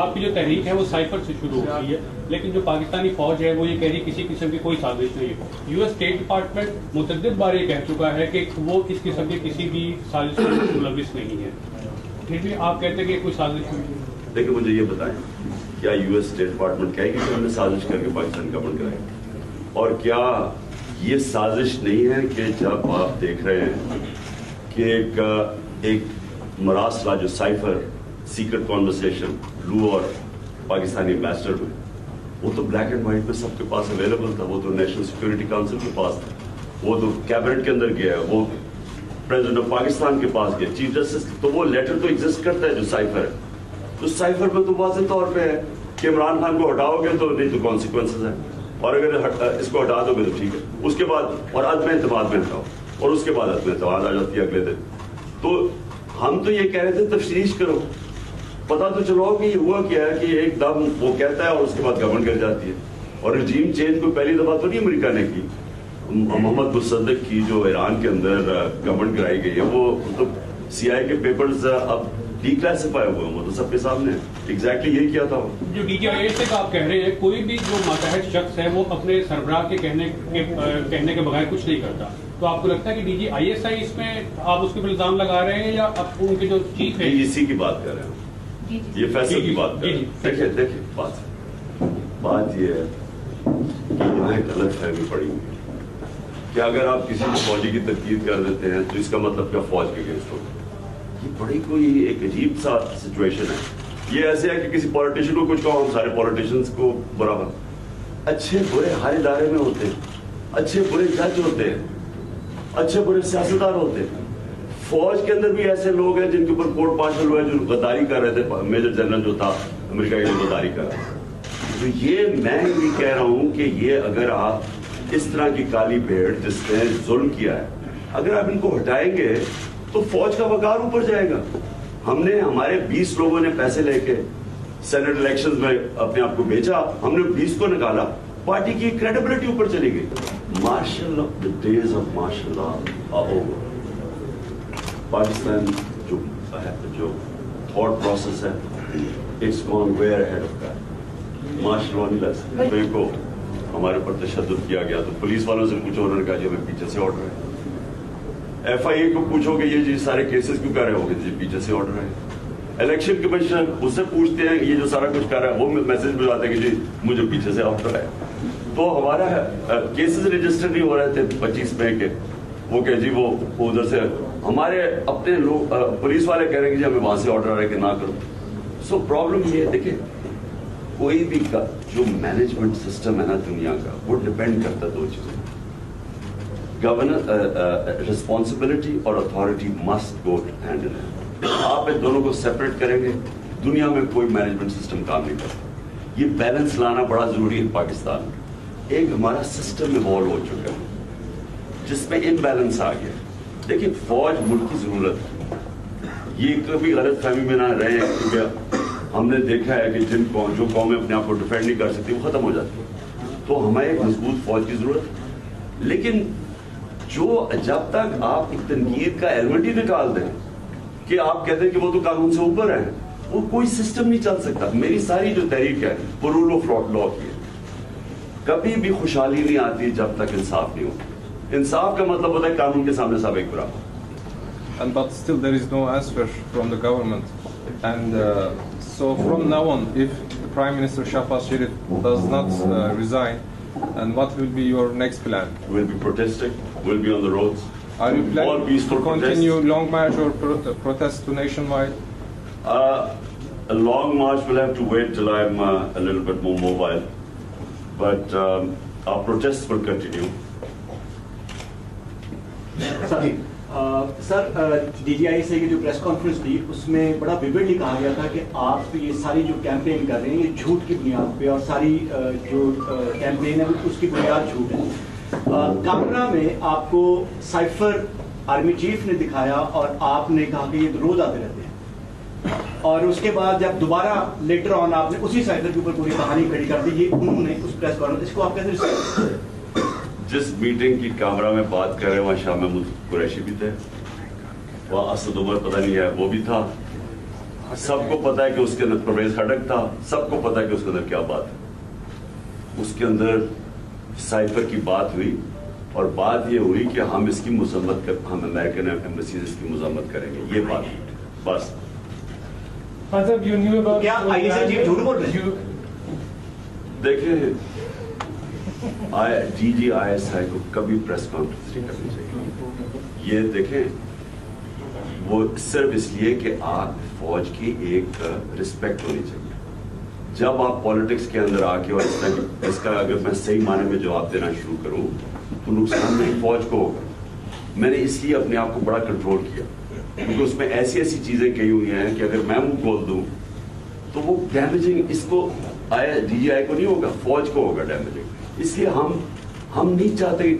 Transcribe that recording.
آپ کی جو تحریک ہے وہ سائفر سے شروع ہو رہی ہے، لیکن جو پاکستانی فوج ہے وہ یہ کہہ رہی ہے کسی قسم کی کوئی سازش نہیں ہے. US اسٹیٹ ڈپارٹمنٹ متعدد بار یہ کہہ چکا ہے کہ وہ اس قسم کی کسی بھی سازش میں ملوث نہیں ہے، پھر بھی آپ کہتے ہیں کہ کوئی سازش نہیں ہے. دیکھیں مجھے یہ بتائیں، کیا US اسٹیٹ ڈپارٹمنٹ کہے گی کہ ہم نے سازش کر کے پاکستان گورنمنٹ کرائی؟ اور کیا یہ سازش نہیں ہے کہ جب آپ دیکھ رہے ہیں کہ ایک مراسلہ جو سائفر سیکرٹ کانورسیشن لو اور پاکستانی ایمبیسڈر میں، وہ تو بلیک اینڈ وائٹ میں سب کے پاس اویلیبل تھا، وہ تو نیشنل سیکورٹی کاؤنسل کے پاس تھا، وہ تو کیبنٹ کے اندر گیا ہے، وہ پریزیڈنٹ آف پاکستان کے پاس گیا، چیف جسٹس، تو وہ لیٹر تو ایگزسٹ کرتا ہے جو سائفر ہے. تو سائفر میں تو واضح طور پہ ہے کہ عمران خان کو ہٹاؤ گے تو نہیں تو کانسیکوینسز ہیں، اور اگر اس کو ہٹا دو گے تو ٹھیک ہے. اس کے بعد اور عدم اعتماد میں ہٹاؤ، اور اس کے بعد عدم اعتماد آ جاتی ہے اگلے دن. تو ہم تو یہ کہہ رہے تھے تفتیش کرو، پتا تو چلو کہ یہ ہوا کیا ہے کہ ایک دم وہ کہتا ہے اور اس کے بعد گورنمنٹ گر جاتی ہے. اور رجیم چینج کو پہلی دفعہ تو نہیں امریکہ نے کی، محمد مصدق کی جو ایران کے اندر گورنمنٹ گرائی گئی ہے، وہ مطلب CIA کے پیپرز اب ڈی کلاسیفائی ہوئے ہیں، وہ تو سب کے سامنے ایگزیکٹلی یہی کیا تھا. جو DGIA سے آپ کہہ رہے ہیں کوئی بھی جو ماتحت شخص ہے وہ اپنے سربراہ کے کہنے کے بغیر کچھ نہیں کرتا، تو آپ کو لگتا ہے کہ DGISI اس میں آپ اس کے اوپر الزام لگا رہے ہیں یا اب ان کے جو چیف ہے اسی کی بات کر رہے ہیں، یہ فیصلے کی بات کر رہے ہیں. دیکھیں بات یہ ہے کہ یہاں ایک غلط فہمی پڑی ہوئی ہے کہ اگر آپ کسی کو فوجی کی تنقید کر دیتے ہیں تو اس کا مطلب کیا فوج کے اگینسٹ ہوگا. یہ بڑی کوئی ایک عجیب سا سچویشن ہے. یہ ایسے ہے کہ کسی پولیٹیشین کو کچھ کہو، ہم سارے پولیٹیشینس کو برابر. اچھے برے ہر ادارے میں ہوتے ہیں، اچھے برے جج ہوتے ہیں، اچھے برے سیاستدان ہوتے ہیں. فوج کے اندر بھی ایسے لوگ ہیں جن کے اوپر کورٹ مارشل ہوئے جو غداری کر رہے تھے. میجر جنرل جو تھا امریکہ کے لیے غداری کر رہا. تو یہ میں بھی کہہ رہا ہوں کہ یہ اگر آپ اس طرح کی کالی بھیڑ جس نے ظلم کیا ہے، اگر آپ ان کو ہٹائیں گے تو فوج کا وقار اوپر جائے گا. ہم نے ہمارے 20 لوگوں نے پیسے لے کے سینٹ الیکشنز میں اپنے آپ کو بیچا، ہم نے 20 کو نکالا، پارٹی کی کریڈیبلٹی اوپر چلی گئی. Martial of the days of martial law are over. Pakistan جو تھاٹ پروسیس ہے it's gone way ahead of that. Martial law نہیں لگ سکتے کو ہمارے اوپر تشدد کیا گیا تو پولیس والوں سے پوچھو، انہوں نے کہا جی ہمیں پیچھے سے آرڈر ہے. FIA کو پوچھو کہ یہ جی سارے کیسز کیوں کر رہے ہو گے، جی پیچھے سے آرڈر ہے. الیکشن کمیشن اس سے پوچھتے ہیں یہ جو سارا کچھ کر رہا ہے، وہ میسج بھجواتے ہیں کہ جی مجھے پیچھے سے آرڈر ہے. تو ہمارا کیسز رجسٹر نہیں ہو رہے تھے 25 میں کے وہ کہ جی وہ ادھر سے ہمارے اپنے لوگ پولیس والے کہہ رہے ہیں کہ جی ہمیں وہاں سے آرڈر آ رہا ہے کہ نہ کرو. سو پرابلم یہ ہے، دیکھیں کوئی بھی جو مینجمنٹ سسٹم ہے نا دنیا کا، وہ ڈپینڈ کرتا ہے دو چیزوں. گورننس ریسپانسبلٹی اور authority must go hand in hand. آپ ان دونوں کو سیپریٹ کریں گے دنیا میں کوئی مینجمنٹ سسٹم کام نہیں کرتا. یہ بیلنس لانا بڑا ضروری ہے. پاکستان میں ایک ہمارا سسٹم ایوالو ہو چکا ہے جس میں امبیلنس آ گیا. دیکھیں فوج ملک کی ضرورت ہے، یہ کبھی غلط فہمی میں نہ رہے ہیں کیونکہ ہم نے دیکھا ہے کہ جو قومیں اپنے آپ کو ڈیفینڈ نہیں کر سکتی وہ ختم ہو جاتی ہے. تو ہمیں ایک مضبوط فوج کی ضرورت ہے. لیکن جب تک آپ ایک تنقید کا ایلیمنٹ ہی نکال دیں کہ آپ کہتے ہیں کہ وہ تو قانون سے اوپر ہیں، وہ کوئی سسٹم نہیں چل سکتا. میری ساری جو تحریک ہے وہ رول آف لا کی ہے. کبھی بھی خوشحالی نہیں آتی جب تک انصاف نہیں ہوتا. انصاف کا مطلب ہوتا ہے قانون کے سامنے سب ایک برابر. But still there is no answer from the government. And so from now on, if Prime Minister Shahbaz Sharif does not resign, and what will be your next plan? We'll be protesting. We'll be on the roads. Are you planning to continue long march or protest to nationwide? A long march will have to wait till I'm a little bit more mobile. But our protests will continue. Sir DGISI کی جو press conference تھی اس میں بڑا ویوڈلی کہا گیا تھا کہ آپ یہ ساری جو کیمپین کر رہے ہیں یہ جھوٹ کی بنیاد پہ، اور ساری جو کیمپین ہے اس کی بنیاد جھوٹ ہے. کامرا میں آپ کو سائفر آرمی چیف نے دکھایا اور آپ نے کہا کہ یہ روز آتے رہتے ہیں، اور اس کے بعد جب دوبارہ لیٹر آن آپ نے اسی سائفر کے اوپر پوری کہانی کھڑی کر دی. یہ انہوں نے اس پریس کانفرنس، اس کو آپ کیسے؟ جس میٹنگ کی کامرا میں بات کر رہے ہیں وہاں شاہ محمود قریشی بھی تھے، وہاں اسد عمر پتہ نہیں ہے وہ بھی تھا، سب کو پتا ہے کہ اس کے اندر پرویز خٹک تھا, سب کو پتا ہے کہ اس کے اندر کیا بات ہے. اس کے اندر سائفر کی بات ہوئی اور بات یہ ہوئی کہ ہم اس کی مذمت ہم امریکن ایمبیسیز اس کی مذمت کریں گے, یہ بات ہوئی بس. کیا آئی ایس آئی چیف جھوٹ بول رہے ہیں؟ دیکھیں D G I S I کو کبھی پریس کانفرنس نہیں کرنی چاہیے. یہ دیکھیں وہ صرف اس لیے کہ آپ فوج کی ایک رسپیکٹ ہونی چاہیے. جب آپ پالیٹکس کے اندر آ کے اور اس کا اگر میں صحیح معنی میں جواب دینا شروع کروں تو نقصان نہیں فوج کو ہوگا. میں نے اس لیے اپنے آپ کو بڑا کنٹرول کیا کیونکہ اس میں ایسی ایسی چیزیں کہی ہوئی ہیں کہ اگر میں منہ کھول دوں تو وہ ڈیمیجنگ اس کو ڈی جی آئی کو نہیں ہوگا, فوج کو ہوگا ڈیمیجنگ. اس لیے ہم نہیں چاہتے کہ